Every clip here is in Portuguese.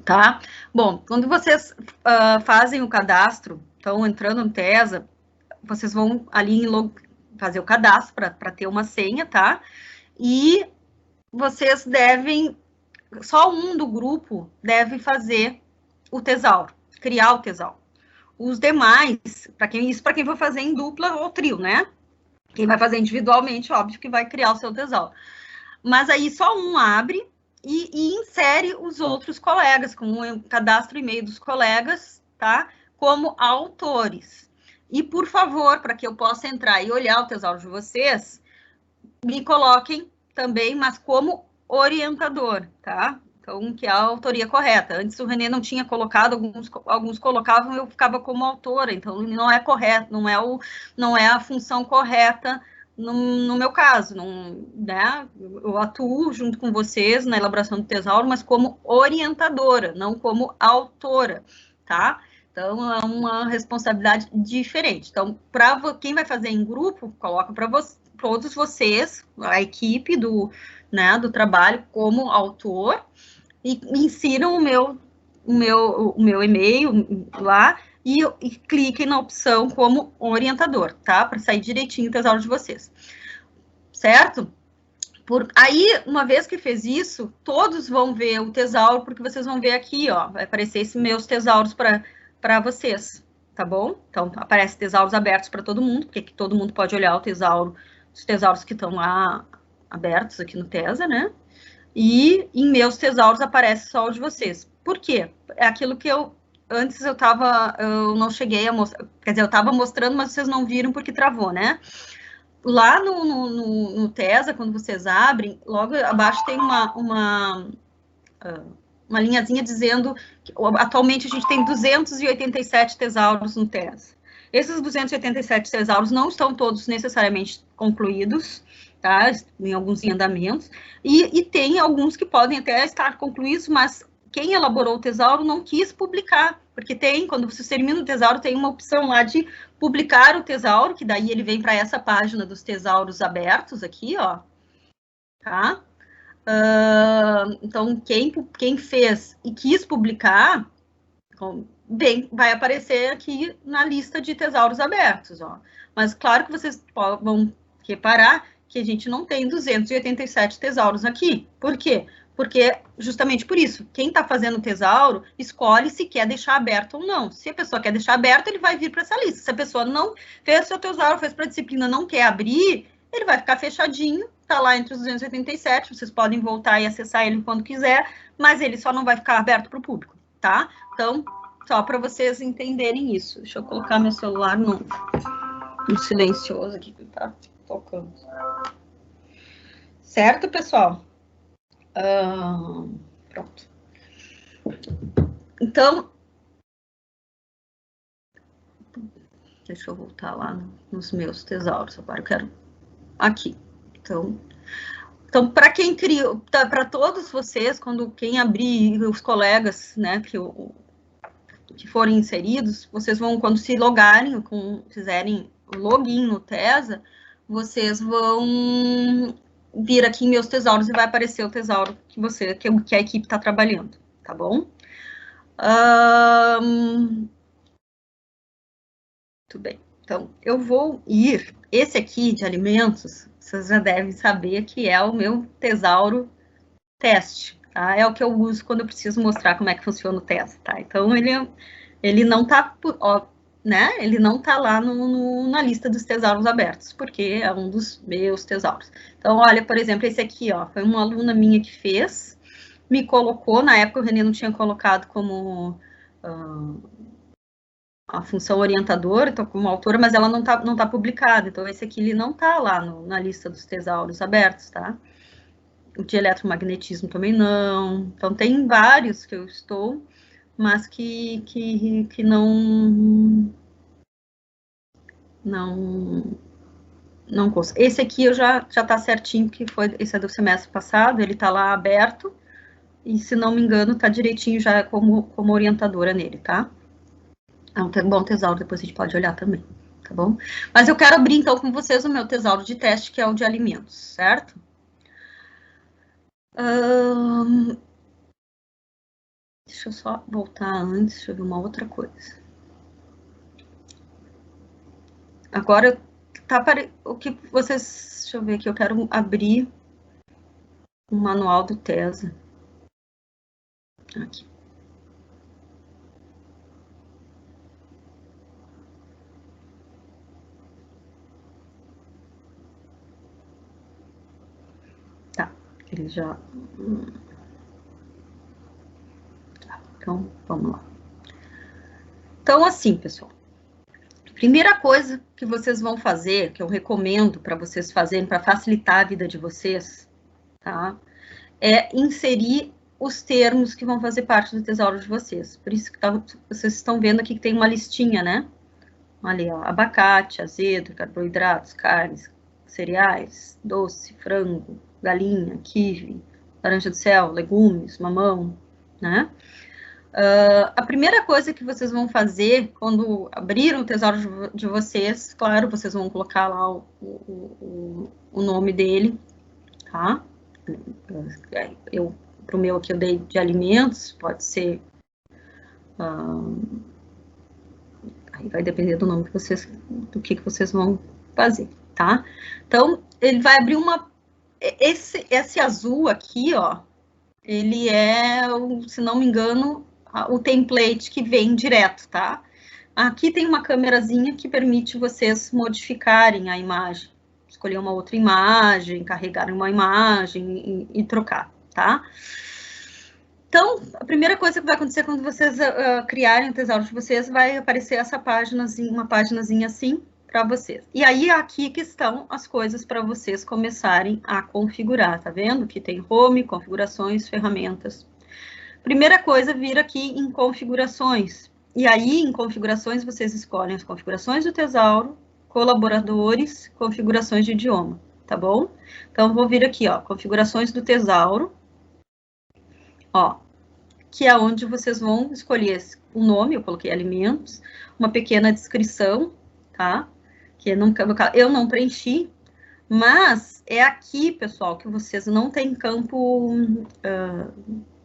tá? Bom, quando vocês fazem o cadastro, estão entrando no TESA, vocês vão ali fazer o cadastro para ter uma senha, tá? E vocês devem, só um do grupo deve fazer o tesauro, criar o tesauro. Os demais, para quem for fazer em dupla ou trio, né? Quem vai fazer individualmente, óbvio que vai criar o seu tesauro. Mas aí só um abre e insere os outros colegas, com o cadastro e-mail dos colegas, tá? Como autores. E, por favor, para que eu possa entrar e olhar o tesauro de vocês, me coloquem também, mas como orientador, tá? Então, que é a autoria correta. Antes o René não tinha colocado, alguns colocavam, eu ficava como autora, então não é correto, não é a função correta no meu caso, né? Eu atuo junto com vocês na elaboração do tesauro, mas como orientadora, não como autora, tá? Então, é uma responsabilidade diferente. Então, para quem vai fazer em grupo, coloca para todos vocês, a equipe do trabalho como autor, e ensinam o meu e-mail lá e cliquem na opção como orientador, tá? Para sair direitinho o tesauro de vocês. Certo? Aí, uma vez que fez isso, todos vão ver o tesauro, porque vocês vão ver aqui, ó, vai aparecer esses meus tesauros para vocês, tá bom? Então, aparece tesauros abertos para todo mundo, porque todo mundo pode olhar o tesauro, os tesauros que estão lá abertos aqui no TESA, né? E em meus tesauros aparece só o de vocês. Por quê? É aquilo que antes eu não cheguei a mostrar, quer dizer, eu estava mostrando, mas vocês não viram porque travou, né? Lá no TESA, quando vocês abrem, logo abaixo tem uma linhazinha dizendo que atualmente a gente tem 287 tesauros no TESA. Esses 287 tesauros não estão todos necessariamente concluídos, tá? Em alguns andamentos, e tem alguns que podem até estar concluídos, mas quem elaborou o tesauro não quis publicar, porque quando você termina o tesauro, tem uma opção lá de publicar o tesauro, que daí ele vem para essa página dos tesauros abertos aqui, ó, tá? Então, quem fez e quis publicar, vai aparecer aqui na lista de tesauros abertos, ó. Mas claro que vocês vão reparar que a gente não tem 287 tesauros aqui. Por quê? Porque, justamente por isso, quem está fazendo o tesauro, escolhe se quer deixar aberto ou não. Se a pessoa quer deixar aberto, ele vai vir para essa lista. Se a pessoa não fez seu tesauro, fez para a disciplina, não quer abrir, ele vai ficar fechadinho, está lá entre os 287, vocês podem voltar e acessar ele quando quiser, mas ele só não vai ficar aberto para o público, tá? Então, só para vocês entenderem isso. Deixa eu colocar meu celular no silencioso aqui, que tá tocando. Certo, pessoal? Pronto. Então, deixa eu voltar lá nos meus tesauros. Agora eu quero aqui. Então para quem criou, para todos vocês, quem abrir, os colegas, né, que forem inseridos, vocês vão, quando se logarem, fizerem o login no TESA, vocês vão vir aqui em meus tesauros e vai aparecer o tesauro que a equipe está trabalhando, tá bom? Muito bem. Então, eu vou ir. Esse aqui de alimentos, vocês já devem saber que é o meu tesauro teste, tá? É o que eu uso quando eu preciso mostrar como é que funciona o teste, tá? Então, ele não tá, né? Ele não tá lá na lista dos tesauros abertos, porque é um dos meus tesauros. Então, olha, por exemplo, esse aqui, ó, foi uma aluna minha que fez, me colocou, na época o René não tinha colocado como a função orientadora, então como autora, mas ela não tá publicada, então esse aqui ele não tá lá na lista dos tesauros abertos, tá? O de eletromagnetismo também não. Então, tem vários que eu estou, mas que não consigo. Esse aqui eu já tá certinho, que esse é do semestre passado, ele tá lá aberto, e se não me engano, tá direitinho já como orientadora nele, tá? É um bom tesauro, depois a gente pode olhar também, tá bom? Mas eu quero abrir, então, com vocês o meu tesauro de teste, que é o de alimentos, certo? Deixa eu só voltar antes, deixa eu ver uma outra coisa. Agora, tá o que vocês... Deixa eu ver aqui, eu quero abrir o manual do TESA. Aqui. Tá, ele já... Tá, então, vamos lá. Então, assim, pessoal. Primeira coisa que vocês vão fazer, que eu recomendo para vocês fazerem, para facilitar a vida de vocês, tá? É inserir os termos que vão fazer parte do tesouro de vocês. Por isso que vocês estão vendo aqui que tem uma listinha, né? Ali, ó, abacate, azedo, carboidratos, carnes, cereais, doce, frango, galinha, quibe, laranja do céu, legumes, mamão, né? A primeira coisa que vocês vão fazer quando abriram o tesouro de vocês, claro, vocês vão colocar lá o nome dele, tá? Pro meu aqui eu dei de alimentos, pode ser... aí vai depender do nome que vocês... do que vocês vão fazer, tá? Então, ele vai abrir uma... Esse azul aqui, ó, ele é, se não me engano, o template que vem direto, tá? Aqui tem uma câmerazinha que permite vocês modificarem a imagem, escolher uma outra imagem, carregar uma imagem e trocar, tá? Então, a primeira coisa que vai acontecer quando vocês criarem o tesouro de vocês, vai aparecer essa páginazinha, uma páginazinha assim, para vocês. E aí, aqui que estão as coisas para vocês começarem a configurar, tá vendo? Que tem home, configurações, ferramentas. Primeira coisa, vir aqui em configurações. E aí, em configurações, vocês escolhem as configurações do tesouro, colaboradores, configurações de idioma, tá bom? Então, vou vir aqui, ó, configurações do tesouro, ó, que é onde vocês vão escolher o nome, eu coloquei alimentos, uma pequena descrição, tá? Que eu não preenchi, mas é aqui, pessoal, que vocês não têm campo,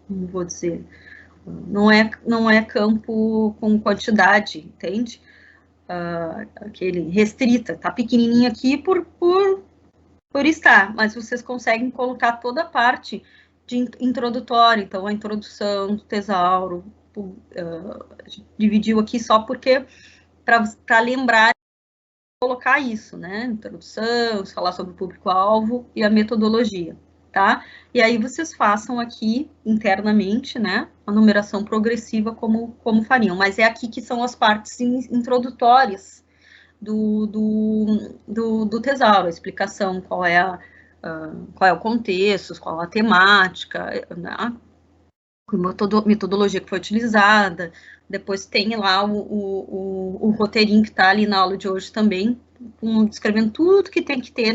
não vou dizer, não é campo com quantidade, entende? Aquele restrita, tá pequenininho aqui por estar, mas vocês conseguem colocar toda a parte de introdutória, então a introdução do tesouro, dividiu aqui só porque para lembrar colocar isso, né? Introdução, falar sobre o público-alvo e a metodologia, tá? E aí vocês façam aqui internamente, né? A numeração progressiva como fariam, mas é aqui que são as partes introdutórias do tesouro, a explicação, qual é o contexto, qual a temática, né? Metodologia que foi utilizada, depois tem lá o roteirinho que está ali na aula de hoje também, descrevendo tudo que tem que ter,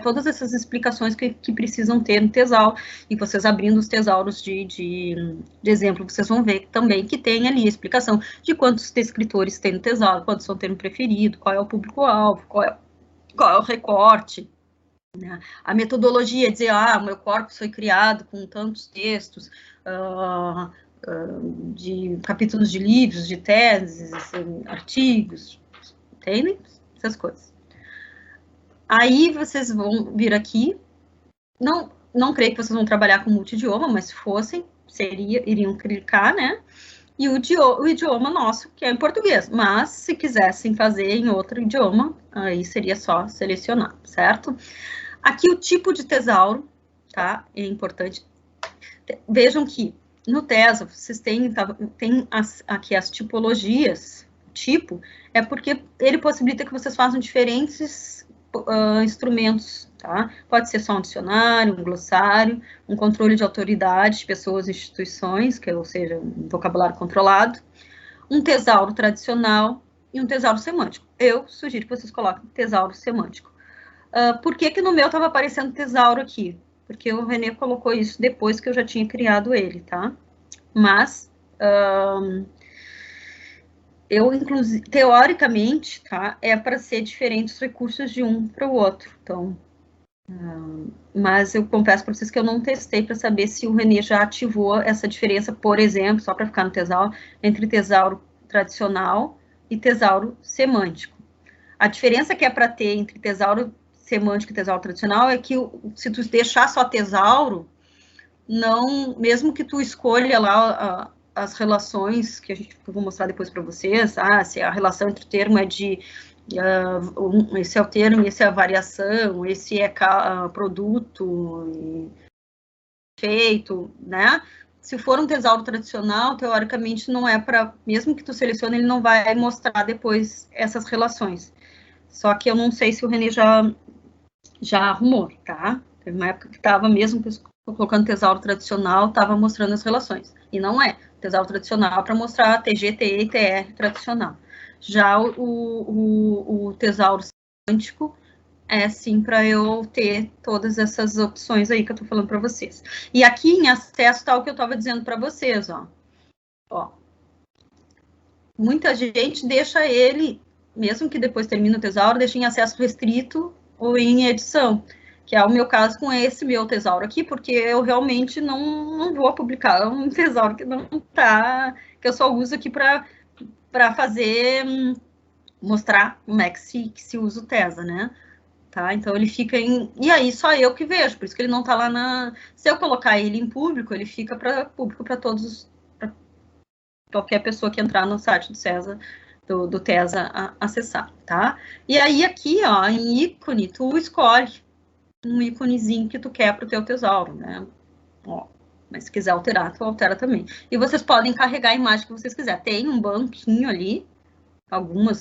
todas essas explicações que precisam ter no tesouro, e vocês abrindo os tesouros de exemplo, vocês vão ver também que tem ali a explicação de quantos escritores tem no tesouro, quantos são o termo preferido, qual é o público-alvo, qual é o recorte, né? A metodologia, dizer, o meu corpus foi criado com tantos textos, de capítulos de livros, de teses, artigos, entendem? Essas coisas. Aí vocês vão vir aqui, não creio que vocês vão trabalhar com multidioma, mas se fossem, iriam clicar, né? E o idioma nosso, que é em português. Mas, se quisessem fazer em outro idioma, aí seria só selecionar, certo? Aqui o tipo de tesouro, tá? É importante. Vejam que no TESA, vocês têm aqui as tipologias. Tipo é porque ele possibilita que vocês façam diferentes instrumentos, tá? Pode ser só um dicionário, um glossário, um controle de autoridade de pessoas e instituições, ou seja, um vocabulário controlado, um tesouro tradicional e um tesouro semântico. Eu sugiro que vocês coloquem tesouro semântico. Por que no meu estava aparecendo tesouro aqui? Porque o René colocou isso depois que eu já tinha criado ele, tá? Mas, eu, inclusive, teoricamente, tá? É para ser diferentes recursos de um para o outro. Então, Mas eu confesso para vocês que eu não testei para saber se o René já ativou essa diferença, por exemplo, só para ficar no tesauro, entre tesauro tradicional e tesauro semântico. A diferença que é para ter entre tesauro semântico e tesauro tradicional é que se tu deixar só tesauro, não, mesmo que tu escolha lá as relações que eu vou mostrar depois para vocês, se a relação entre o termo é de esse é o termo, esse é a variação, esse é produto, feito, né? Se for um tesauro tradicional, teoricamente não é para, mesmo que tu selecione, ele não vai mostrar depois essas relações. Só que eu não sei se o René já arrumou, tá? Teve uma época que estava mesmo colocando tesauro tradicional, estava mostrando as relações. E não é. Tesauro tradicional para mostrar TG, TE e TR tradicional. Já o tesauro semântico é sim para eu ter todas essas opções aí que eu estou falando para vocês. E aqui em acesso está o que eu estava dizendo para vocês, ó. Muita gente deixa ele, mesmo que depois termine o tesauro, deixa em acesso restrito ou em edição, que é o meu caso com esse meu tesauro aqui, porque eu realmente não vou publicar um tesauro que não tá, que eu só uso aqui para fazer, mostrar como é que se usa o TESA, né? Tá? Então ele fica em. E aí só eu que vejo, por isso que ele não tá lá na. Se eu colocar ele em público, ele fica para público para todos, pra qualquer pessoa que entrar no site do César, do TESA acessar, tá? E aí aqui, ó, em ícone, tu escolhe um íconezinho que tu quer para o teu tesouro, né? Ó, mas se quiser alterar, tu altera também. E vocês podem carregar a imagem que vocês quiserem. Tem um banquinho ali, algumas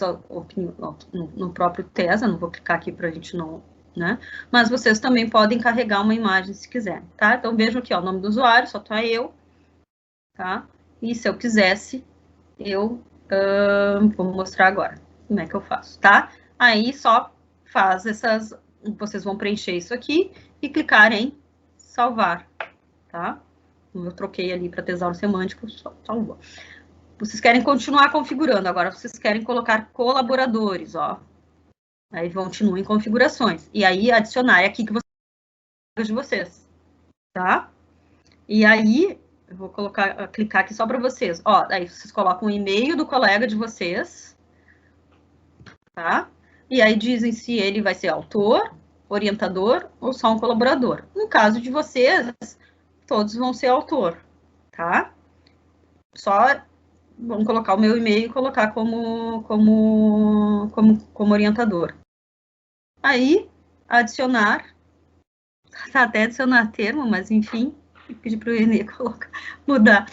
no próprio TESA, não vou clicar aqui para a gente não, né? Mas vocês também podem carregar uma imagem se quiser, tá? Então vejam aqui, ó, o nome do usuário, só tá eu, tá? E se eu quisesse, eu vou mostrar agora como é que eu faço, tá? Aí só faz essas, vocês vão preencher isso aqui e clicar em salvar, tá? Eu troquei ali para tesouro semântico, só salvou. Vocês querem continuar configurando, agora vocês querem colocar colaboradores, ó. Aí continuem configurações. E aí adicionar é aqui que vocês de vocês, tá? E aí eu vou clicar aqui só para vocês. Ó, aí vocês colocam o e-mail do colega de vocês, tá? E aí dizem se ele vai ser autor, orientador ou só um colaborador. No caso de vocês, todos vão ser autor, tá? Só vamos colocar o meu e-mail e colocar como orientador. Aí, adicionar, tá até adicionar termo, mas enfim, pedir para o Renê mudar.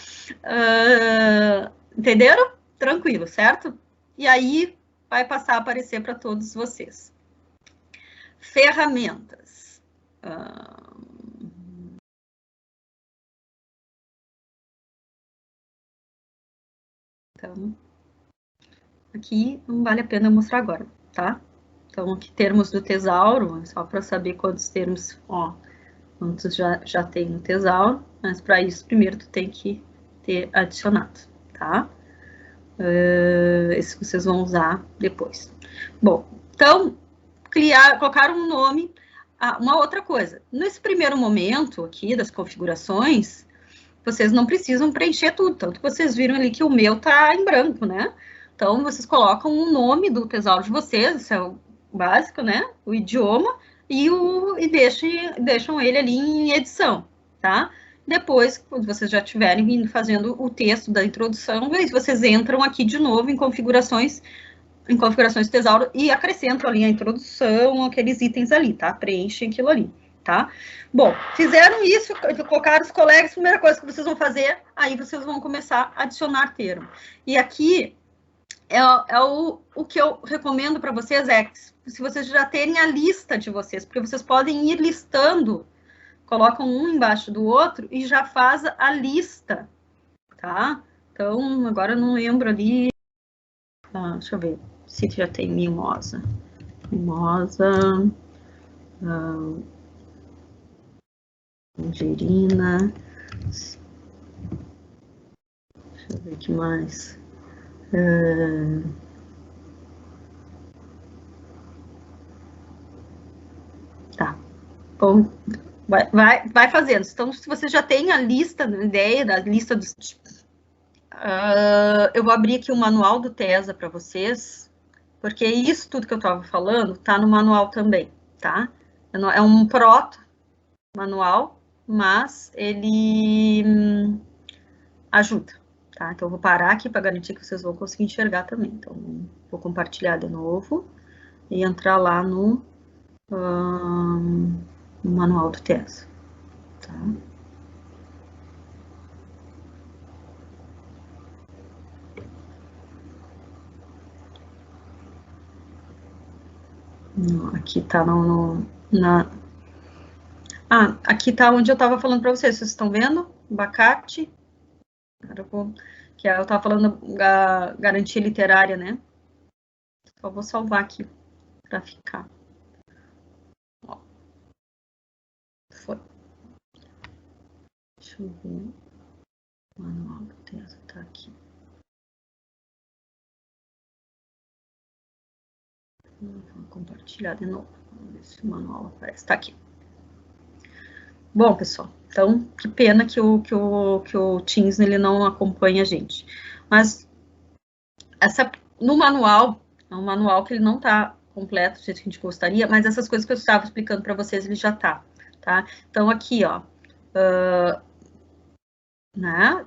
Entenderam? Tranquilo, certo? E aí, vai passar a aparecer para todos vocês. Ferramentas. Então, aqui não vale a pena mostrar agora, tá? Então, aqui termos do tesauro, só para saber quantos termos, ó, quantos já tem no tesauro, mas para isso, primeiro, tu tem que ter adicionado, tá? Esse vocês vão usar depois. Bom, então, colocar um nome. Uma outra coisa, nesse primeiro momento aqui das configurações, vocês não precisam preencher tudo, tanto que vocês viram ali que o meu tá em branco, né? Então, vocês colocam o nome do tesouro de vocês, isso é o básico, né? O idioma, e deixam ele ali em edição, tá? Depois, quando vocês já estiverem vindo fazendo o texto da introdução, vocês entram aqui de novo em configurações de tesouro e acrescentam ali a introdução, aqueles itens ali, tá? Preenchem aquilo ali, tá? Bom, fizeram isso, colocaram os colegas, a primeira coisa que vocês vão fazer, aí vocês vão começar a adicionar termo. E aqui o que eu recomendo para vocês é que se vocês já terem a lista de vocês, porque vocês podem ir listando, colocam um embaixo do outro e já faz a lista, tá? Então, agora eu não lembro ali, deixa eu ver se já tem mimosa, tangerina, deixa eu ver o que mais. Tá. Ou vai fazendo. Então, se você já tem a lista, a ideia da lista dos... eu vou abrir aqui o manual do TESA para vocês, porque isso tudo que eu estava falando está no manual também, tá? É um proto manual, mas ele ajuda, tá? Então, eu vou parar aqui para garantir que vocês vão conseguir enxergar também. Então, vou compartilhar de novo e entrar lá no manual do TESA, tá? Aqui tá aqui tá onde eu estava falando para vocês. Vocês estão vendo? Abacate. Que eu estava falando da garantia literária, né? Só vou salvar aqui para ficar. Ó. Foi. Deixa eu ver. O manual do TESA tá aqui. Vou compartilhar de novo. Vamos ver se o manual aparece. Tá aqui. Bom, pessoal, então, que pena que o Teams ele não acompanha a gente. Mas no manual, é um manual que ele não está completo do jeito que a gente gostaria, mas essas coisas que eu estava explicando para vocês, ele já está, tá? Então, aqui, ó, né,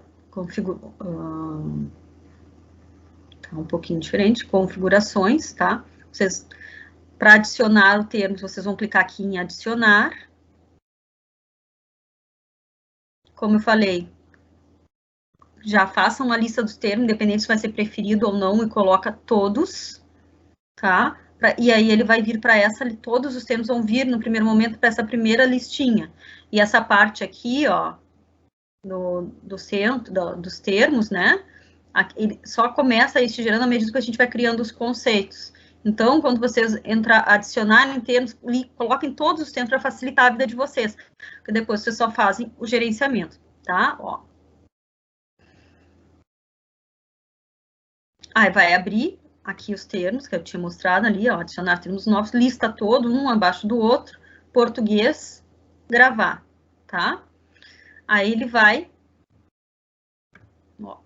tá um pouquinho diferente, configurações, tá? Vocês, para adicionar o termo, vocês vão clicar aqui em adicionar. Como eu falei, já façam uma lista dos termos, independente se vai ser preferido ou não, e coloca todos, tá? E aí ele vai vir para todos os termos vão vir no primeiro momento para essa primeira listinha. E essa parte aqui, ó, do centro, dos termos, né? Ele só começa a ir se gerando à medida que a gente vai criando os conceitos. Então, quando vocês adicionarem termos, coloquem todos os termos para facilitar a vida de vocês, porque depois vocês só fazem o gerenciamento, tá? Ó. Aí vai abrir aqui os termos que eu tinha mostrado ali, ó, adicionar termos novos, lista todo, um abaixo do outro, português, gravar, tá? Aí ele vai, ó,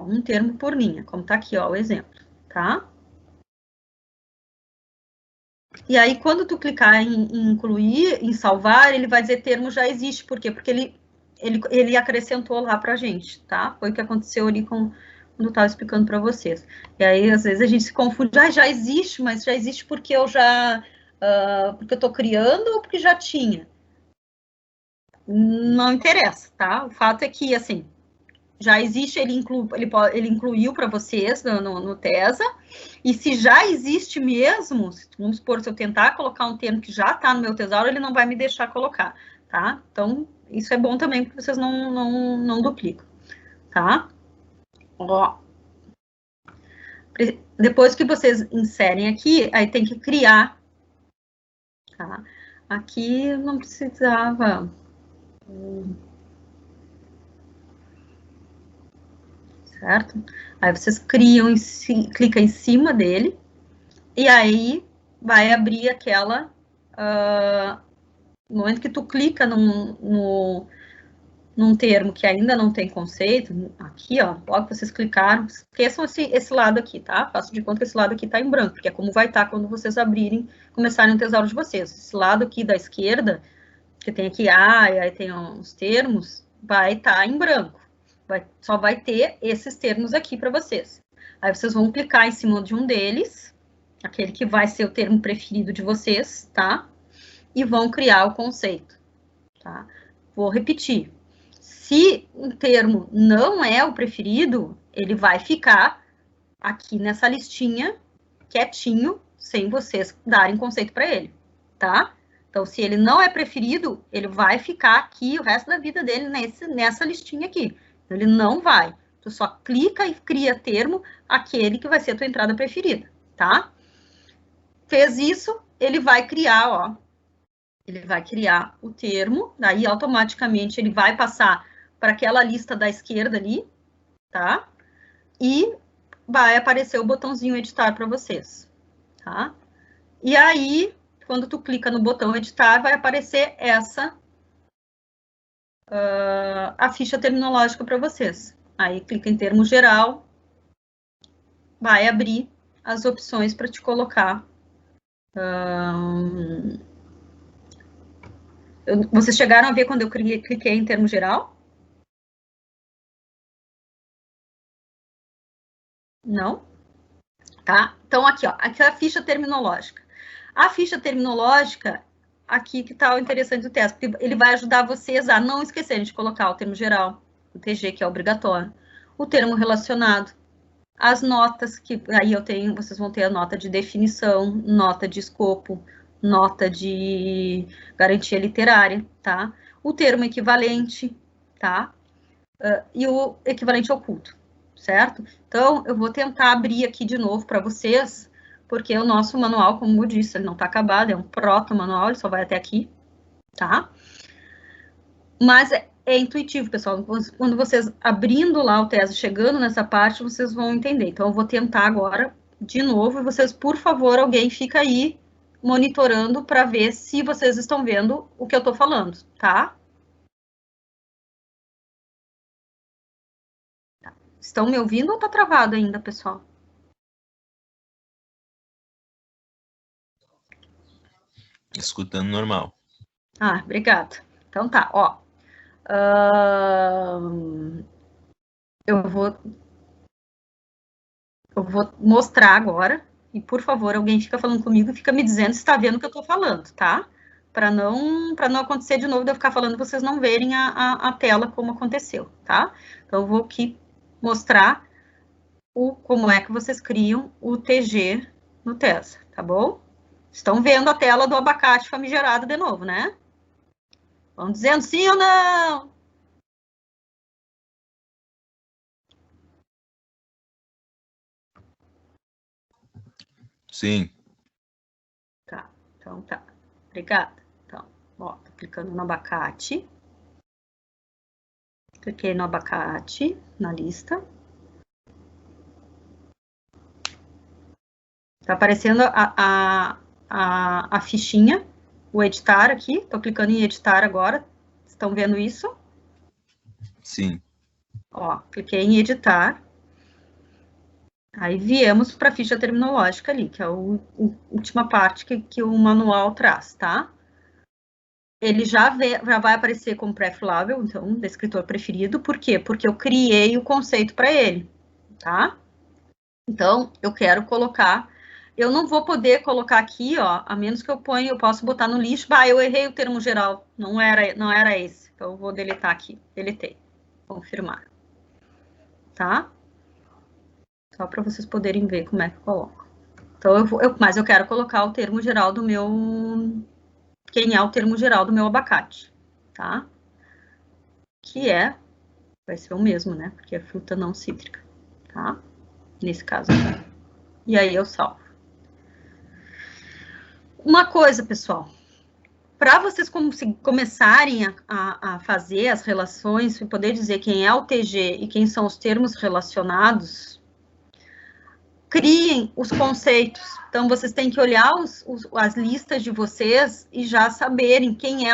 um termo por linha, como tá aqui, ó, o exemplo, tá? E aí, quando tu clicar em incluir, em salvar, ele vai dizer termo já existe, por quê? Porque ele acrescentou lá pra gente, tá? Foi o que aconteceu ali quando eu estava explicando para vocês. E aí, às vezes, a gente se confunde, já existe, mas já existe porque porque eu estou criando ou porque já tinha. Não interessa, tá? O fato é que, assim, já existe, ele incluiu para vocês no TESA, e se já existe mesmo, vamos supor, se eu tentar colocar um termo que já está no meu tesouro, ele não vai me deixar colocar, tá? Então, isso é bom também, porque vocês não duplicam, tá? Ó. Depois que vocês inserem aqui, aí tem que criar, tá? Aqui não precisava... Certo? Aí vocês criam, clica em cima dele, e aí vai abrir aquela... no momento que tu clica num termo que ainda não tem conceito, aqui, ó, logo que vocês clicaram, esqueçam esse lado aqui, tá? Faço de conta que esse lado aqui tá em branco, porque é como vai estar quando vocês começarem o tesouro de vocês. Esse lado aqui da esquerda, que tem aqui A, e aí tem os termos, vai estar em branco. Só vai ter esses termos aqui para vocês. Aí vocês vão clicar em cima de um deles, aquele que vai ser o termo preferido de vocês, tá? E vão criar o conceito, tá? Vou repetir. Se um termo não é o preferido, ele vai ficar aqui nessa listinha, quietinho, sem vocês darem conceito para ele, tá? Então, se ele não é preferido, ele vai ficar aqui o resto da vida dele nessa listinha aqui. Ele não vai. Tu só clica e cria termo, aquele que vai ser a tua entrada preferida, tá? Fez isso, ele vai criar, ó. Ele vai criar o termo, daí automaticamente ele vai passar para aquela lista da esquerda ali, tá? E vai aparecer o botãozinho editar para vocês, tá? E aí, quando tu clica no botão editar, vai aparecer essa, a ficha terminológica para vocês. Aí clica em termo geral, vai abrir as opções para te colocar. Vocês chegaram a ver quando eu cliquei em termo geral? Não? Tá? Então, aqui, ó, aqui é a ficha terminológica. A ficha terminológica, aqui que tá o interessante do teste, porque ele vai ajudar vocês a não esquecerem de colocar o termo geral, o TG, que é obrigatório, o termo relacionado, as notas, que aí vocês vão ter a nota de definição, nota de escopo, nota de garantia literária, tá? O termo equivalente, tá? E o equivalente oculto, certo? Então, eu vou tentar abrir aqui de novo para vocês, porque o nosso manual, como eu disse, ele não está acabado, é um proto-manual, ele só vai até aqui, tá? Mas é intuitivo, pessoal. Quando vocês abrindo lá o TESA, chegando nessa parte, vocês vão entender. Então, eu vou tentar agora de novo, e vocês, por favor, alguém fica aí monitorando para ver se vocês estão vendo o que eu estou falando, tá? Estão me ouvindo ou está travado ainda, pessoal? Escutando normal. Ah, obrigada. Então tá, ó. Eu vou mostrar agora, e por favor, alguém fica falando comigo e fica me dizendo se está vendo o que eu estou falando, tá? Para não acontecer de novo de eu ficar falando e vocês não verem a tela como aconteceu, tá? Então, eu vou aqui mostrar como é que vocês criam o TG no TESA, tá bom? Estão vendo a tela do abacate famigerado de novo, né? Vão dizendo sim ou não? Sim. Tá, então tá. Obrigada. Então, ó, tô clicando no abacate. Cliquei no abacate, na lista. Tá aparecendo a fichinha, o editar aqui. Tô clicando em editar agora. Estão vendo isso? Sim. Ó, cliquei em editar. Aí viemos para a ficha terminológica ali, que é a última parte que o manual traz, tá? Ele já vai aparecer como prefilável, então, descritor preferido. Por quê? Porque eu criei o conceito para ele, tá? Então, eu quero colocar... Eu não vou poder colocar aqui, ó, a menos que eu ponha, eu posso botar no lixo. Eu errei o termo geral, não era esse. Então, eu vou deletar aqui. Deletei. Confirmar. Tá? Só para vocês poderem ver como é que eu coloco. Então, mas eu quero colocar o termo geral do meu... Quem é o termo geral do meu abacate, tá? Que vai ser o mesmo, né? Porque é fruta não cítrica, tá? Nesse caso aqui. E aí eu salvo. Uma coisa, pessoal. Para vocês começarem a fazer as relações, e poder dizer quem é o TG e quem são os termos relacionados, criem os conceitos. Então, vocês têm que olhar as listas de vocês e já saberem quem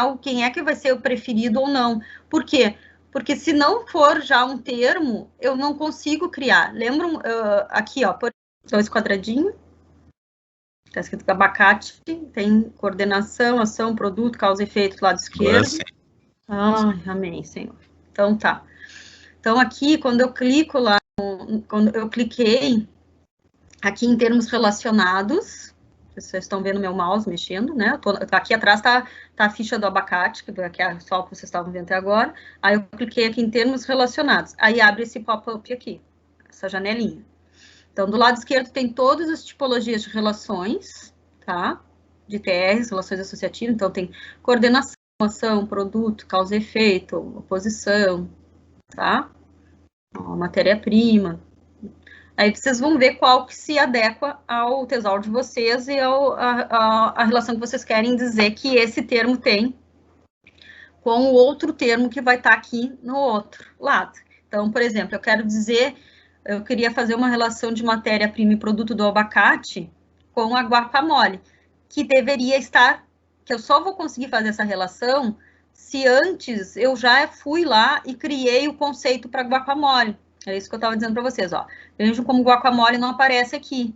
é que vai ser o preferido ou não. Por quê? Porque se não for já um termo, eu não consigo criar. Lembram aqui, ó, por 2 quadradinhos. Está escrito abacate, tem coordenação, ação, produto, causa e efeito do lado esquerdo. Ai, amém, Senhor. Então, tá. Então, aqui, quando eu clico lá, quando eu cliquei aqui em termos relacionados, vocês estão vendo meu mouse mexendo, né? Aqui atrás tá a ficha do abacate, que é só o que vocês estavam vendo até agora. Aí eu cliquei aqui em termos relacionados. Aí abre esse pop-up aqui, essa janelinha. Então, do lado esquerdo tem todas as tipologias de relações, tá? De TRs, relações associativas. Então, tem coordenação, ação, produto, causa e efeito, oposição, tá? Matéria-prima. Aí vocês vão ver qual que se adequa ao tesouro de vocês e a relação que vocês querem dizer que esse termo tem com o outro termo que vai estar aqui no outro lado. Então, por exemplo, eu queria fazer uma relação de matéria-prima e produto do abacate com a guacamole, que deveria estar, que eu só vou conseguir fazer essa relação se antes eu já fui lá e criei o conceito para guacamole. É isso que eu estava dizendo para vocês, ó. Vejam como guacamole não aparece aqui.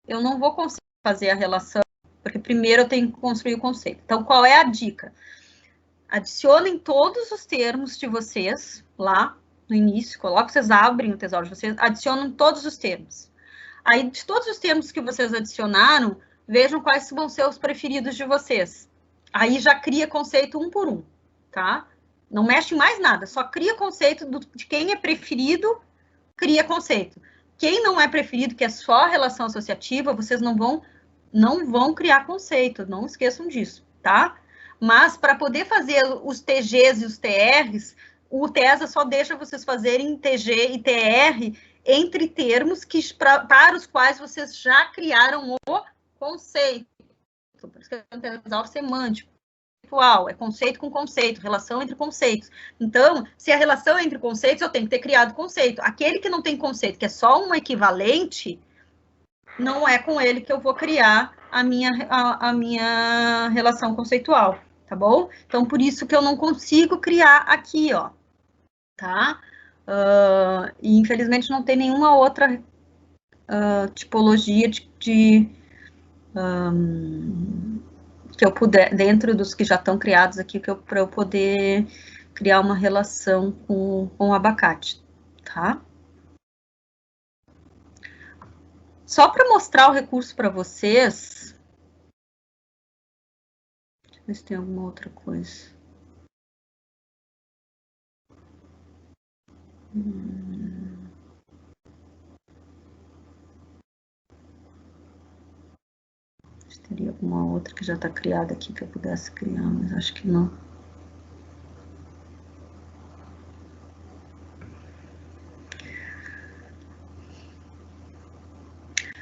Eu não vou conseguir fazer a relação, porque primeiro eu tenho que construir o conceito. Então, qual é a dica? Adicionem todos os termos de vocês lá no início, coloca, vocês abrem o tesouro de vocês, adicionam todos os termos. Aí, de todos os termos que vocês adicionaram, vejam quais vão ser os preferidos de vocês. Aí já cria conceito um por um, tá? Não mexe em mais nada, só cria conceito de quem é preferido, cria conceito. Quem não é preferido, que é só relação associativa, vocês não vão criar conceito, não esqueçam disso, tá? Mas para poder fazer os TGs e os TRs, o TESA só deixa vocês fazerem TG e TR entre termos para os quais vocês já criaram o conceito. Por isso que é um tesauro semântico. É conceito com conceito, relação entre conceitos. Então, se a relação é entre conceitos, eu tenho que ter criado conceito. Aquele que não tem conceito, que é só um equivalente, não é com ele que eu vou criar a minha relação conceitual, tá bom? Então, por isso que eu não consigo criar aqui, ó, tá? E, infelizmente, não tem nenhuma outra tipologia que eu puder, dentro dos que já estão criados aqui, para eu poder criar uma relação com o abacate, tá? Só para mostrar o recurso para vocês. Deixa eu ver se tem alguma outra coisa. Teria alguma outra que já está criada aqui que eu pudesse criar, mas acho que não.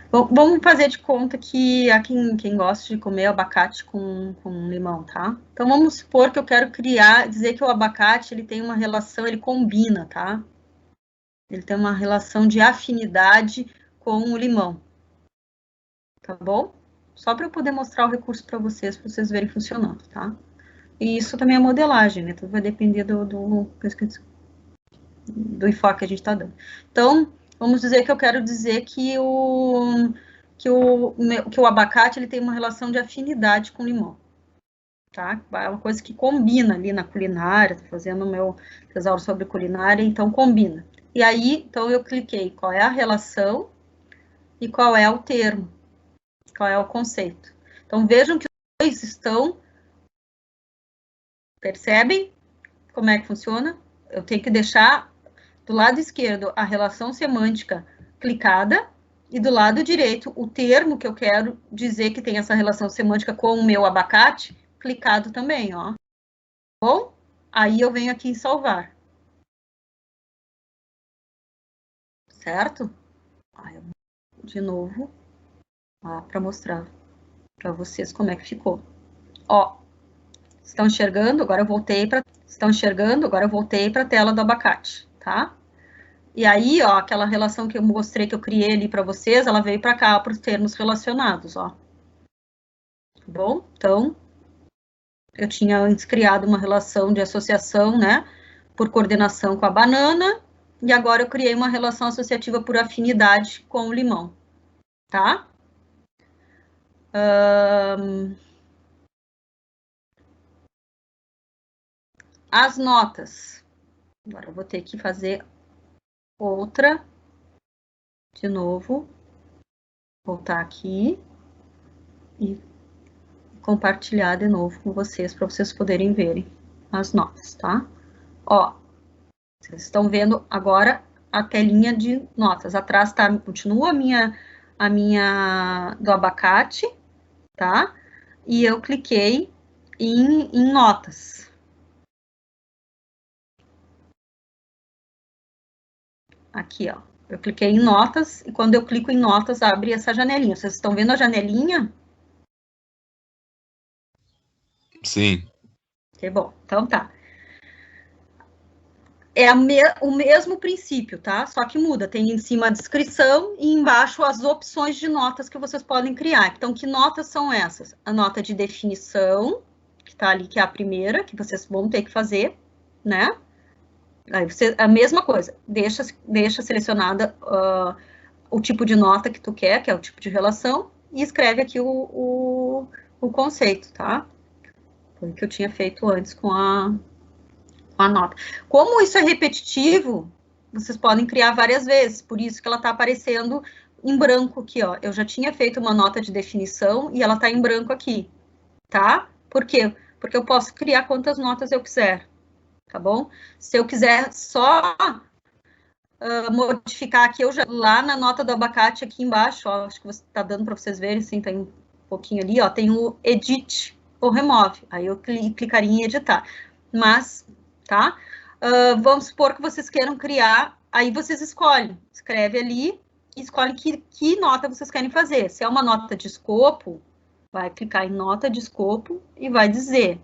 Bom, vamos fazer de conta que há quem gosta de comer abacate com limão, tá? Então, vamos supor que eu quero dizer que o abacate, ele tem uma relação, ele combina, tá? Ele tem uma relação de afinidade com o limão. Tá bom? Só para eu poder mostrar o recurso para vocês verem funcionando, tá? E isso também é modelagem, né? Tudo vai depender do enfoque que a gente está dando. Então, vamos dizer que eu quero dizer que o abacate ele tem uma relação de afinidade com o limão, tá? É uma coisa que combina ali na culinária, tô fazendo o meu tesouro sobre culinária, então combina. E aí, então eu cliquei qual é a relação e qual é o termo, qual é o conceito. Então vejam que os dois estão, percebem como é que funciona? Eu tenho que deixar do lado esquerdo a relação semântica clicada e do lado direito o termo que eu quero dizer que tem essa relação semântica com o meu abacate clicado também, ó. Bom, aí eu venho aqui em salvar. Certo? Aí eu vou de novo para mostrar para vocês como é que ficou. Ó, estão enxergando? Agora eu voltei para a tela do abacate, tá? E aí, ó, aquela relação que eu mostrei, que eu criei ali para vocês, ela veio para cá, para os termos relacionados, ó. Tá bom? Então, eu tinha antes criado uma relação de associação, né, por coordenação com a banana, e agora eu criei uma relação associativa por afinidade com o limão, tá? As notas. Agora eu vou ter que fazer outra, de novo, voltar aqui e compartilhar de novo com vocês, para vocês poderem verem as notas, tá? Ó, vocês estão vendo agora a telinha de notas. Atrás tá, continua a minha do abacate, tá? E eu cliquei em notas. Aqui, ó. Eu cliquei em notas, e quando eu clico em notas, abre essa janelinha. Vocês estão vendo a janelinha? Sim. Que bom. Então tá. É o mesmo princípio, tá? Só que muda. Tem em cima a descrição e embaixo as opções de notas que vocês podem criar. Então, que notas são essas? A nota de definição, que tá ali, que é a primeira, que vocês vão ter que fazer, né? Aí você, a mesma coisa, deixa selecionada o tipo de nota que tu quer, que é o tipo de relação, e escreve aqui o conceito, tá? Foi o que eu tinha feito antes com a nota. Como isso é repetitivo, vocês podem criar várias vezes, por isso que ela está aparecendo em branco aqui, ó. Eu já tinha feito uma nota de definição e ela está em branco aqui, tá? Por quê? Porque eu posso criar quantas notas eu quiser, tá bom? Se eu quiser só modificar aqui, eu já, lá na nota do abacate aqui embaixo, ó, acho que está dando para vocês verem, sim, tem um pouquinho ali, ó, tem o edit ou remove, aí eu clicaria em editar, mas, tá? Vamos supor que vocês queiram criar, aí vocês escolhem, escreve ali, e escolhe que nota vocês querem fazer. Se é uma nota de escopo, vai clicar em nota de escopo e vai dizer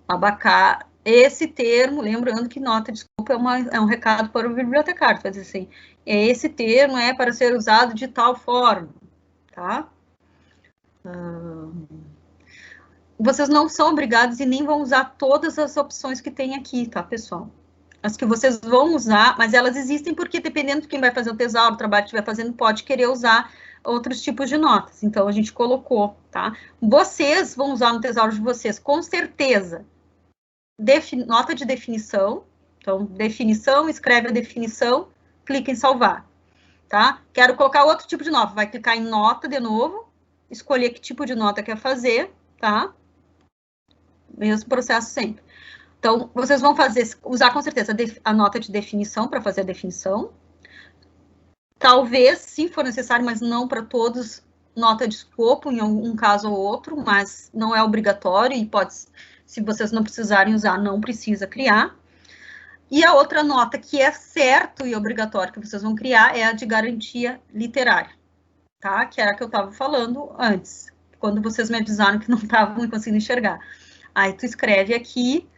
abacate. Esse termo, lembrando que nota de escopo é um recado para o bibliotecário, vai dizer assim, esse termo é para ser usado de tal forma, tá? Vocês não são obrigados e nem vão usar todas as opções que tem aqui, tá, pessoal? As que vocês vão usar, mas elas existem porque, dependendo de quem vai fazer o tesauro, o trabalho que estiver fazendo, pode querer usar outros tipos de notas. Então, a gente colocou, tá? Vocês vão usar no tesauro de vocês, com certeza, nota de definição. Então, definição, escreve a definição, clica em salvar, tá? Quero colocar outro tipo de nota, vai clicar em nota de novo, escolher que tipo de nota quer fazer, tá? Mesmo processo sempre. Então, vocês vão usar com certeza a nota de definição para fazer a definição. Talvez, se for necessário, mas não para todos, nota de escopo, em um caso ou outro, mas não é obrigatório e pode, se vocês não precisarem usar, não precisa criar. E a outra nota que é certo e obrigatório que vocês vão criar é a de garantia literária, tá? Que era a que eu estava falando antes, quando vocês me avisaram que não estavam conseguindo enxergar. Aí tu escreve aqui,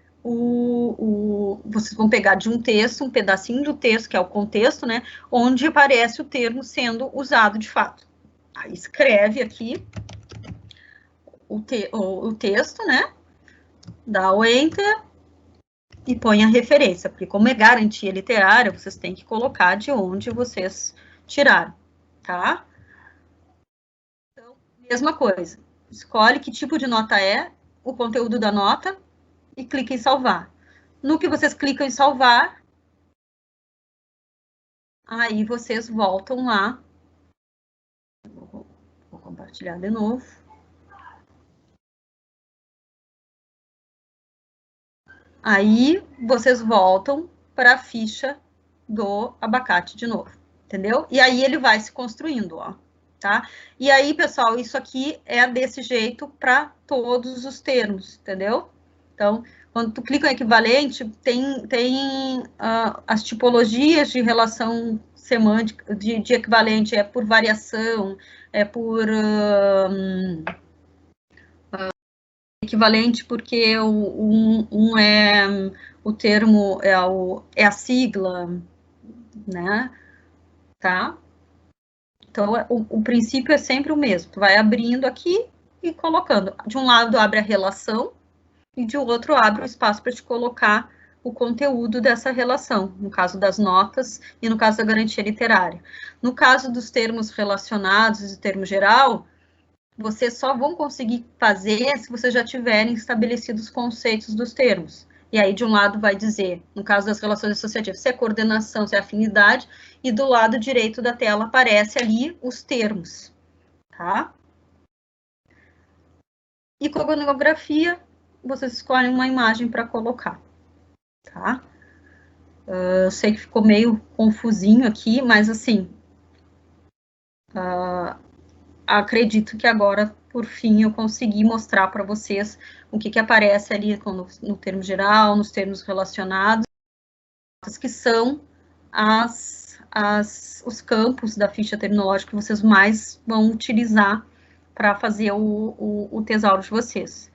vocês vão pegar de um texto, um pedacinho do texto, que é o contexto, né? Onde aparece o termo sendo usado de fato. Aí escreve aqui o texto, né? Dá o Enter e põe a referência, porque como é garantia literária, vocês têm que colocar de onde vocês tiraram, tá? Então, mesma coisa. Escolhe que tipo de nota é, o conteúdo da nota, e clica em salvar. No que vocês clicam em salvar, aí vocês voltam lá. Vou compartilhar de novo. Aí vocês voltam para a ficha do abacate de novo, entendeu? E aí ele vai se construindo, ó, tá? E aí, pessoal, isso aqui é desse jeito para todos os termos, entendeu? Então, quando tu clica em equivalente, tem as tipologias de relação semântica, de equivalente, é por variação, é por equivalente porque um é o termo, é a sigla, né? Tá? Então, o princípio é sempre o mesmo. Tu vai abrindo aqui e colocando. De um lado abre a relação, e de outro abre o espaço para te colocar o conteúdo dessa relação, no caso das notas e no caso da garantia literária. No caso dos termos relacionados e termo geral, vocês só vão conseguir fazer se vocês já tiverem estabelecido os conceitos dos termos. E aí, de um lado, vai dizer, no caso das relações associativas, se é coordenação, se é afinidade, e do lado direito da tela aparece ali os termos, tá? Iconografia, vocês escolhem uma imagem para colocar, tá? Eu sei que ficou meio confusinho aqui, mas assim, acredito que agora, por fim, eu consegui mostrar para vocês o que aparece ali no termo geral, nos termos relacionados, que são os campos da ficha terminológica que vocês mais vão utilizar para fazer o tesauro de vocês.